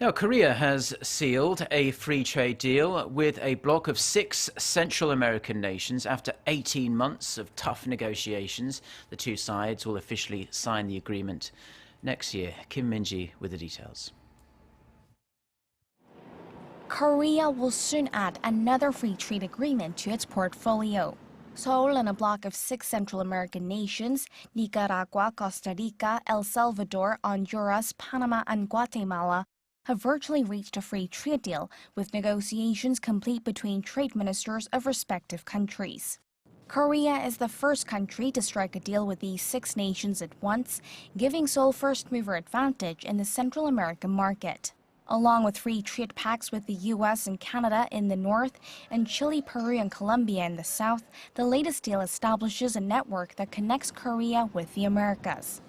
Now, Korea has sealed a free trade deal with a bloc of 6 Central American nations after 18 months of tough negotiations. The two sides will officially sign the agreement next year. Kim Min-ji with the details. Korea will soon add another free trade agreement to its portfolio. Seoul and a bloc of 6 Central American nations, Nicaragua, Costa Rica, El Salvador, Honduras, Panama and Guatemala, have virtually reached a free trade deal, with negotiations complete between trade ministers of respective countries. Korea is the first country to strike a deal with these 6 nations at once, giving Seoul first-mover advantage in the Central American market. Along with free trade pacts with the U.S. and Canada in the north and Chile, Peru and Colombia in the south, the latest deal establishes a network that connects Korea with the Americas.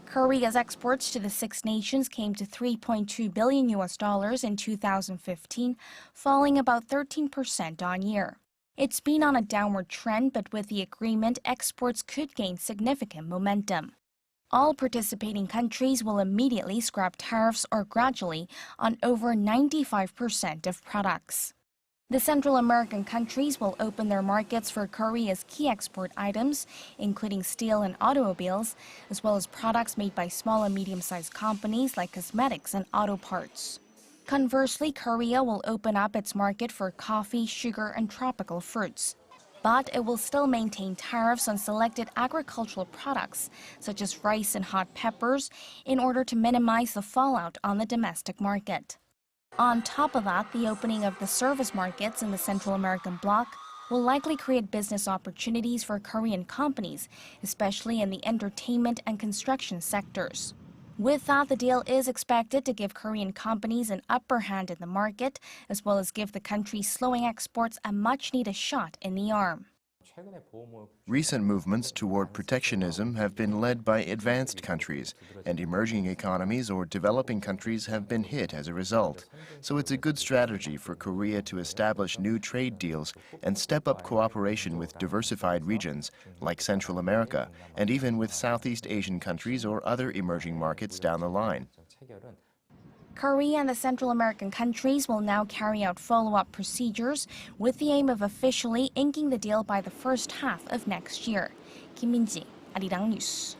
Korea's exports to the 6 nations came to $3.2 billion in 2015, falling about 13% on year. It's been on a downward trend, but with the agreement, exports could gain significant momentum. All participating countries will immediately scrap tariffs or gradually on over 95% of products. The Central American countries will open their markets for Korea's key export items, including steel and automobiles, as well as products made by small and medium-sized companies like cosmetics and auto parts. Conversely, Korea will open up its market for coffee, sugar, and tropical fruits. But it will still maintain tariffs on selected agricultural products, such as rice and hot peppers, in order to minimize the fallout on the domestic market. On top of that, the opening of the service markets in the Central American bloc will likely create business opportunities for Korean companies, especially in the entertainment and construction sectors. With that, the deal is expected to give Korean companies an upper hand in the market, as well as give the country's slowing exports a much-needed shot in the arm. Recent movements toward protectionism have been led by advanced countries, and emerging economies or developing countries have been hit as a result. So it's a good strategy for Korea to establish new trade deals and step up cooperation with diversified regions like Central America, and even with Southeast Asian countries or other emerging markets down the line. Korea and the Central American countries will now carry out follow-up procedures with the aim of officially inking the deal by the first half of next year. Kim Min-ji, Arirang News.